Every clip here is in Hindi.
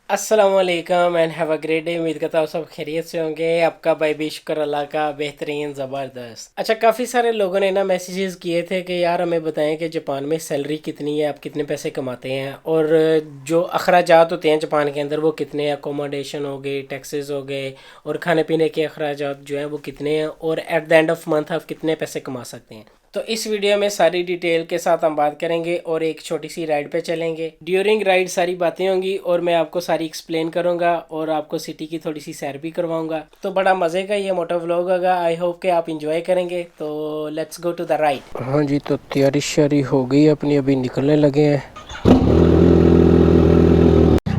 अस्सलामुअलैकुम and have a great day. उम्मीद करता हूँ सब खैरियत से होंगे। आपका भाई भी शुक्र अल्लाह का बेहतरीन ज़बरदस्त। अच्छा, काफ़ी सारे लोगों ने ना मैसेजेस किए थे कि यार हमें बताएं कि जापान में सैलरी कितनी है, आप कितने पैसे कमाते हैं और जो अखराजात होते हैं जापान के अंदर वो कितने हैं, अकोमोडेशन हो गई, टैक्सेस हो गए और खाने पीने के अखराजात जो हैं वो कितने हैं और at the end of month आप कितने पैसे कमा सकते हैं। तो इस वीडियो में सारी डिटेल के साथ हम बात करेंगे और एक छोटी सी राइड पे चलेंगे। ड्यूरिंग राइड सारी बातें होंगी और मैं आपको सारी एक्सप्लेन करूंगा और आपको सिटी की थोड़ी सी सैर भी करवाऊंगा। तो बड़ा मज़े का ये मोटो व्लॉग होगा। आई होप कि आप इंजॉय करेंगे। तो let's go to the ride. हाँ जी, तो तैयारी शारी हो गई अपनी, अभी निकलने लगे हैं।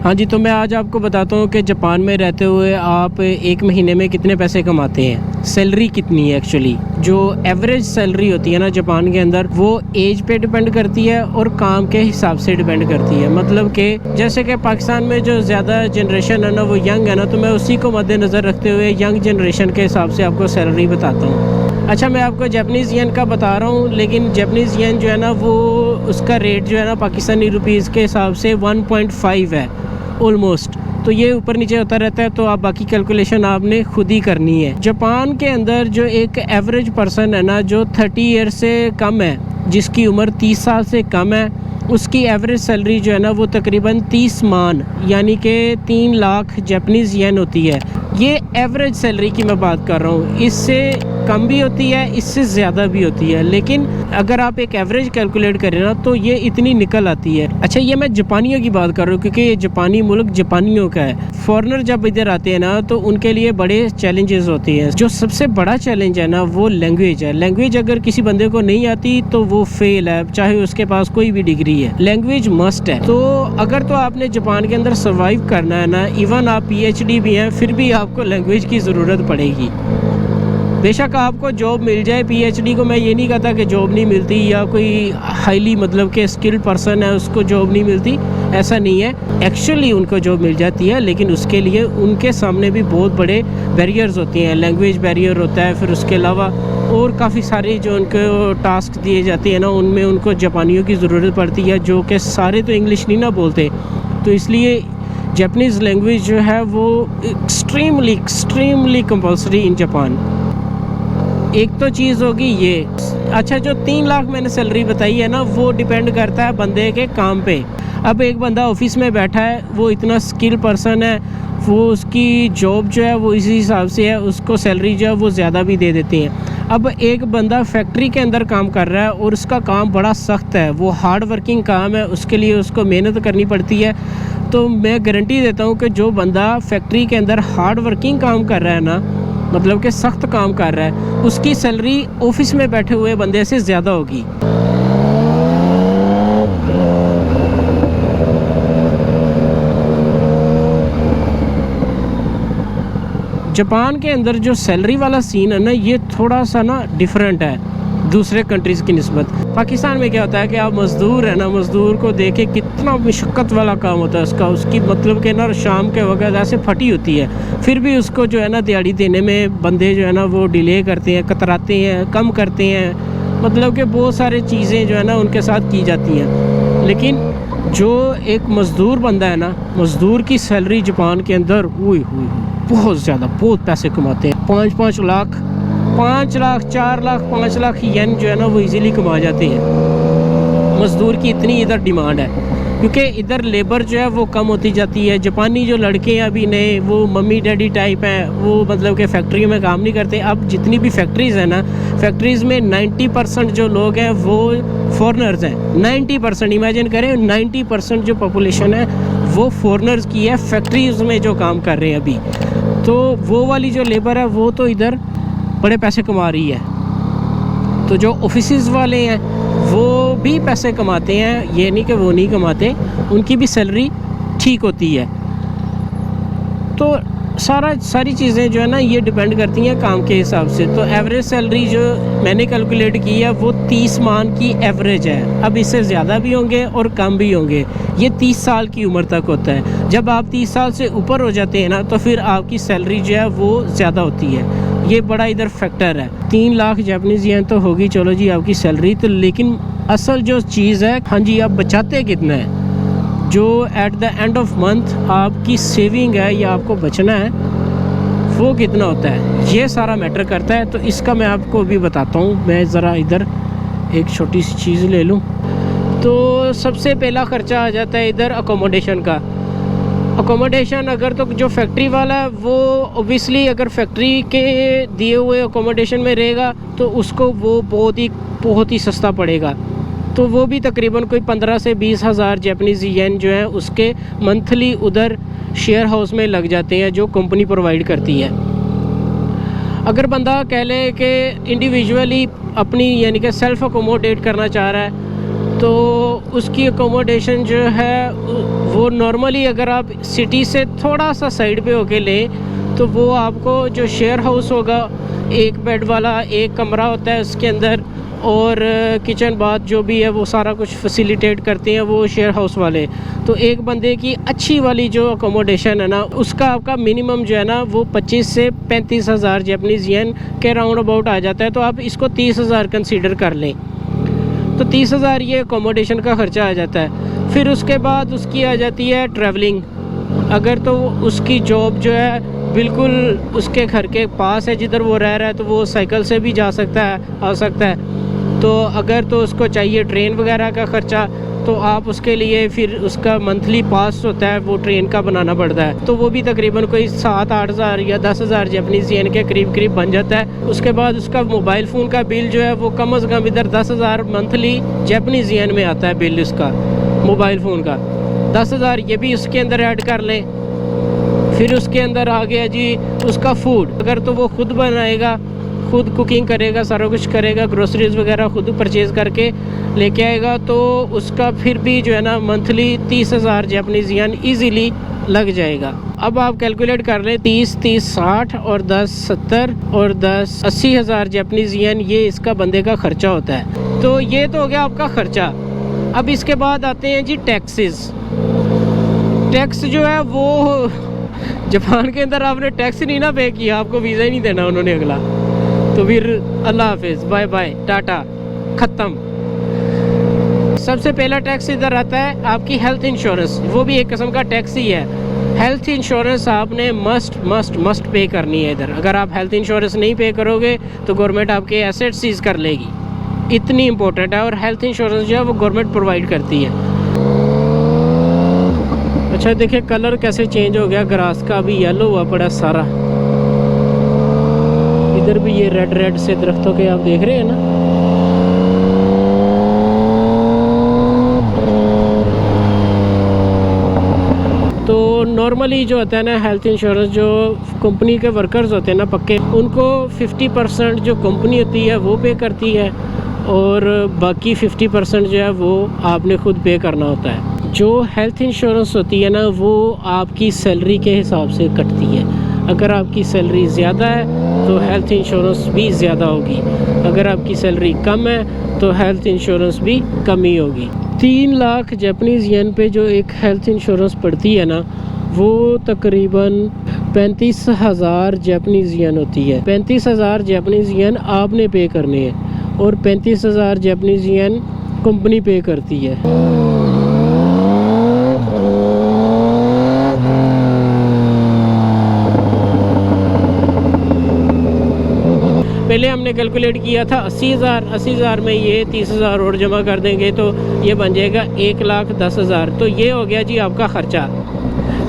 हाँ जी, तो मैं आज आपको बताता हूँ कि जापान में रहते हुए आप एक महीने में कितने पैसे कमाते हैं, सैलरी कितनी है। एक्चुअली जो एवरेज सैलरी होती है ना जापान के अंदर, वो एज पे डिपेंड करती है और काम के हिसाब से डिपेंड करती है। मतलब कि जैसे कि पाकिस्तान में जो ज़्यादा जनरेशन है ना वो यंग है ना, तो मैं उसी को मद्देनज़र रखते हुए यंग जनरेशन के हिसाब से आपको सैलरी बताता हूँ। अच्छा, मैं आपको जापानीज़ येन का बता रहा हूँ, लेकिन जापानीज़ येन जो है ना वो उसका रेट जो है ना पाकिस्तानी रुपीज़ के हिसाब से 1.5 है ऑलमोस्ट। तो ये ऊपर नीचे होता रहता है, तो आप बाकी कैलकुलेशन आपने खुद ही करनी है। जापान के अंदर जो एक एवरेज पर्सन है ना जो 30 ईयर से कम है, जिसकी उम्र 30 साल से कम है, उसकी एवरेज सैलरी जो है ना वो तकरीबन 30 मान यानी कि 3 लाख जापानीज़ येन होती है। ये एवरेज सैलरी की मैं बात कर रहा हूँ। इससे कम भी होती है, इससे ज़्यादा भी होती है, लेकिन अगर आप एक एवरेज कैलकुलेट करें ना तो ये इतनी निकल आती है। अच्छा, ये मैं जापानियों की बात कर रहा हूँ क्योंकि ये जापानी मुल्क जापानियों का है। फॉरेनर जब इधर आते हैं ना तो उनके लिए बड़े चैलेंजेस होते हैं। जो सबसे बड़ा चैलेंज है ना वो लैंग्वेज है। लैंग्वेज अगर किसी बंदे को नहीं आती तो वो फेल है, चाहे उसके पास कोई भी डिग्री है। लैंग्वेज मस्ट है। तो अगर तो आपने जापान के अंदर सर्वाइव करना है ना, इवन आप PhD भी हैं, फिर भी आपको लैंग्वेज की ज़रूरत पड़ेगी। बेशक आपको जॉब मिल जाए, PhD को मैं ये नहीं कहता कि जॉब नहीं मिलती या कोई हाईली मतलब कि स्किल्ड पर्सन है उसको जॉब नहीं मिलती, ऐसा नहीं है। एक्चुअली उनको जॉब मिल जाती है, लेकिन उसके लिए उनके सामने भी बहुत बड़े बैरियर्स होती हैं। लैंग्वेज बैरियर होता है, फिर उसके अलावा और काफ़ी सारे जो उनको टास्क दिए जाते हैं ना उनमें उनको जापानियों की ज़रूरत पड़ती है, जो कि सारे तो इंग्लिश नहीं ना बोलते। तो इसलिए जापानीज़ लैंग्वेज जो है वो एक्सट्रीमली कंपल्सरी इन जापान। एक तो चीज़ होगी ये। अच्छा, जो 3 लाख मैंने सैलरी बताई है ना वो डिपेंड करता है बंदे के काम पे। अब एक बंदा ऑफिस में बैठा है, वो इतना स्किल पर्सन है, वो उसकी जॉब जो है वो इसी हिसाब से है, उसको सैलरी जो है वो ज़्यादा भी दे देते हैं। अब एक बंदा फैक्ट्री के अंदर काम कर रहा है और उसका काम बड़ा सख्त है, वो हार्ड वर्किंग काम है, उसके लिए उसको मेहनत करनी पड़ती है। तो मैं गारंटी देता हूँ कि जो बंदा फैक्ट्री के अंदर हार्ड वर्किंग काम कर रहा है ना, मतलब कि सख्त काम कर रहा है, उसकी सैलरी ऑफिस में बैठे हुए बंदे से ज़्यादा होगी। जापान के अंदर जो सैलरी वाला सीन है ना ये थोड़ा सा ना डिफरेंट है दूसरे कंट्रीज़ की निस्बत। पाकिस्तान में क्या होता है कि आप मज़दूर है ना, मज़दूर को देखे कितना मुशक्क़त वाला काम होता है उसकी मतलब कि ना शाम के वक्त ऐसे फटी होती है, फिर भी उसको जो है ना दिहाड़ी देने में बंदे जो है ना वो डिले करते हैं, कतराते हैं, कम करते हैं। मतलब कि बहुत सारी चीज़ें जो है ना उनके साथ की जाती हैं। लेकिन जो एक मज़दूर बंदा है ना, मज़दूर की सैलरी जापान के अंदर हुई बहुत ज़्यादा, बहुत पैसे कमाते हैं। 5 लाख 4 लाख 5 लाख येन जो है ना वो इजीली कमा जाते हैं। मज़दूर की इतनी इधर डिमांड है क्योंकि इधर लेबर जो है वो कम होती जाती है। जापानी जो लड़के हैं अभी नए, वो मम्मी डैडी टाइप हैं, वो मतलब कि फैक्ट्रियों में काम नहीं करते। अब जितनी भी फैक्ट्रीज़ हैं ना, फैक्ट्रीज़ में 90% जो लोग हैं वो फॉरेनर्स हैं। 90%, इमेजिन करें 90% जो पॉपुलेशन है वो फॉरेनर्स की है फैक्ट्रीज़ में जो काम कर रहे हैं अभी। तो वो वाली जो लेबर है वो तो इधर बड़े पैसे कमा रही है। तो जो ऑफिसेज़ वाले हैं वो भी पैसे कमाते हैं, ये नहीं कि वो नहीं कमाते, उनकी भी सैलरी ठीक होती है। तो सारी चीज़ें जो है ना ये डिपेंड करती हैं काम के हिसाब से। तो एवरेज सैलरी जो मैंने कैलकुलेट की है वो 30 मान की एवरेज है। अब इससे ज़्यादा भी होंगे और कम भी होंगे। ये 30 साल की उम्र तक होता है। जब आप 30 साल से ऊपर हो जाते हैं ना तो फिर आपकी सैलरी जो है वो ज़्यादा होती है। ये बड़ा इधर फैक्टर है। 3 लाख जापानीज़ येन तो होगी, चलो जी, आपकी सैलरी। तो लेकिन असल जो चीज़ है, हाँ जी, आप बचाते कितना है। जो at the end of month आपकी सेविंग है या आपको बचना है वो कितना होता है, ये सारा मैटर करता है। तो इसका मैं आपको अभी बताता हूँ। मैं ज़रा इधर एक छोटी सी चीज़ ले लूँ। तो सबसे पहला ख़र्चा आ जाता है इधर अकोमोडेशन का। अकोमोडेशन अगर तो जो फैक्ट्री वाला है वो ओबियसली अगर फैक्ट्री के दिए हुए अकोमोडेशन में रहेगा तो उसको वो बहुत ही सस्ता पड़ेगा। तो वो भी तकरीबन कोई 15 से 20 हज़ार जापानीज़ येन जो है उसके मंथली उधर शेयर हाउस में लग जाते हैं जो कंपनी प्रोवाइड करती है। अगर बंदा कह ले कि इंडिविजुअली अपनी यानी कि सेल्फ़ अकोमोडेट करना चाह रहा है तो उसकी अकोमोडेशन जो है वो नॉर्मली अगर आप सिटी से थोड़ा सा साइड पे होके लें तो वो आपको जो शेयर हाउस होगा, एक बेड वाला एक कमरा होता है उसके अंदर, और किचन बाथ जो भी है वो सारा कुछ फैसिलिटेट करते हैं वो शेयर हाउस वाले। तो एक बंदे की अच्छी वाली जो अकोमोडेशन है ना उसका आपका मिनिमम जो है ना वो 25 से 35 हज़ार जापानीज़ येन के राउंड अबाउट आ जाता है। तो आप इसको 30 हज़ार कंसीडर कर लें। तो 30 हज़ार ये अकोमोडेशन का ख़र्चा आ जाता है। फिर उसके बाद उसकी आ जाती है ट्रैवलिंग। अगर तो उसकी जॉब जो है बिल्कुल उसके घर के पास है जिधर वो रह रहा है तो वो साइकिल से भी जा सकता है, आ सकता है। तो अगर तो उसको चाहिए ट्रेन वगैरह का ख़र्चा तो आप उसके लिए फिर उसका मंथली पास होता है वो ट्रेन का बनाना पड़ता है। तो वो भी तकरीबन कोई 7-8 हज़ार या 10 हज़ार जापानीज़ येन के करीब बन जाता है। उसके बाद उसका मोबाइल फ़ोन का बिल जो है वो कम से कम इधर 10 हज़ार मंथली जापानीज़ येन में आता है बिल उसका मोबाइल फ़ोन का। 10 हज़ार ये भी उसके अंदर ऐड कर लें। फिर उसके अंदर आ गया जी उसका फूड। अगर तो वो खुद बनाएगा, खुद कुकिंग करेगा, सारा कुछ करेगा, ग्रोसरीज़ वगैरह खुद परचेज़ करके लेके आएगा तो उसका फिर भी जो है ना मंथली 30 हज़ार जापानीज़ येन ईज़िली लग जाएगा। अब आप कैलकुलेट कर लें 30 60 और 10 70 और 10 80 हज़ार जापानीज़ येन ये इसका बंदे का ख़र्चा होता है। तो ये तो हो गया आपका ख़र्चा। अब इसके बाद आते हैं जी टैक्सेस। टैक्स जो है वो जापान के अंदर आपने टैक्स नहीं ना पे किया, आपको वीज़ा ही नहीं देना उन्होंने अगला। तो फिर अल्लाह हाफिज़, बाय बाय, टाटा, ख़त्म। सबसे पहला टैक्स इधर आता है आपकी हेल्थ इंश्योरेंस। वो भी एक किस्म का टैक्स ही है। हेल्थ इंश्योरेंस आपने मस्ट पे करनी है इधर। अगर आप हेल्थ इंश्योरेंस नहीं पे करोगे तो गवर्नमेंट आपके एसेट सीज कर लेगी। इतनी इम्पोर्टेंट है। और हेल्थ इंश्योरेंस जो है वो गवर्नमेंट प्रोवाइड करती है। अच्छा देखिए कलर कैसे चेंज हो गया, ग्रास का भी येलो हुआ पड़ा सारा। इधर भी ये रेड से दरख्तों के आप देख रहे हैं ना। तो नॉर्मली जो होता है ना हेल्थ इंश्योरेंस, जो कंपनी के वर्कर्स होते हैं ना पक्के, उनको 50% जो कंपनी होती है वो पे करती है और बाकी 50% जो है वो आपने खुद पे करना होता है। जो हेल्थ इंश्योरेंस होती है ना वो आपकी सैलरी के हिसाब से कटती है। अगर आपकी सैलरी ज़्यादा है तो हेल्थ इंश्योरेंस भी ज़्यादा होगी, अगर आपकी सैलरी कम है तो हेल्थ इंश्योरेंस भी कम ही होगी। 3 लाख जापानीज़ येन पे जो एक हेल्थ इंश्योरेंस पड़ती है ना वो तकरीबन 35 हज़ार जापानीज़ येन होती है। 35 हज़ार जापानीज़ येन आपने पे करने हैं और 35 हज़ार जापानीज़ येन कंपनी पे करती है। पहले हमने कैलकुलेट किया था 80,000 में ये 30,000 और जमा कर देंगे तो ये बन जाएगा 1,10,000। तो ये हो गया जी आपका ख़र्चा।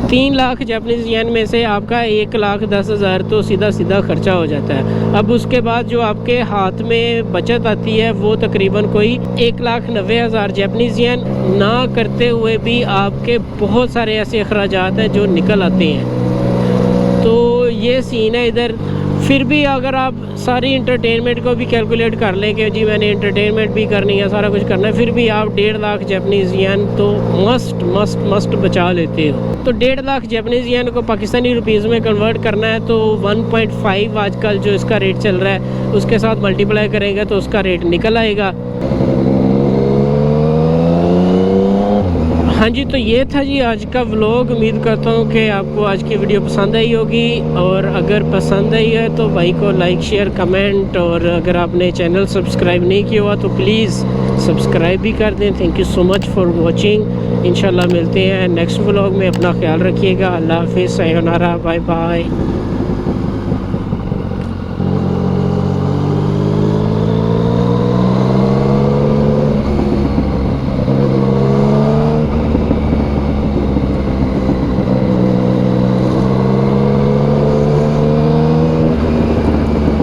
3 लाख जापानीज़ येन में से आपका 1,10,000 तो सीधा ख़र्चा हो जाता है। अब उसके बाद जो आपके हाथ में बचत आती है वो तकरीबन कोई 1,90,000 जापानीज़ येन ना करते हुए भी आपके बहुत सारे ऐसे अखराजात हैं जो निकल आते हैं। तो ये सीन है इधर। फिर भी अगर आप सारी इंटरटेनमेंट को भी कैलकुलेट कर लें कि जी मैंने इंटरटेनमेंट भी करनी है, सारा कुछ करना है, फिर भी आप 1.5 लाख जापानीज़ येन तो मस्ट बचा लेते हो। तो 1.5 लाख जापानीज़ येन को पाकिस्तानी रुपीज़ में कन्वर्ट करना है तो 1.5 आजकल जो इसका रेट चल रहा है उसके साथ मल्टीप्लाई करेंगे तो उसका रेट निकल आएगा। हाँ जी, तो ये था जी आज का व्लॉग। उम्मीद करता हूँ कि आपको आज की वीडियो पसंद आई होगी, और अगर पसंद आई है तो भाई को लाइक शेयर कमेंट, और अगर आपने चैनल सब्सक्राइब नहीं किया हुआ तो प्लीज़ सब्सक्राइब भी कर दें। Thank you so much for watching. इंशाल्लाह मिलते हैं नेक्स्ट व्लॉग में। अपना ख्याल रखिएगा। अल्लाह हाफिज़, सायोनारा, बाय बाय।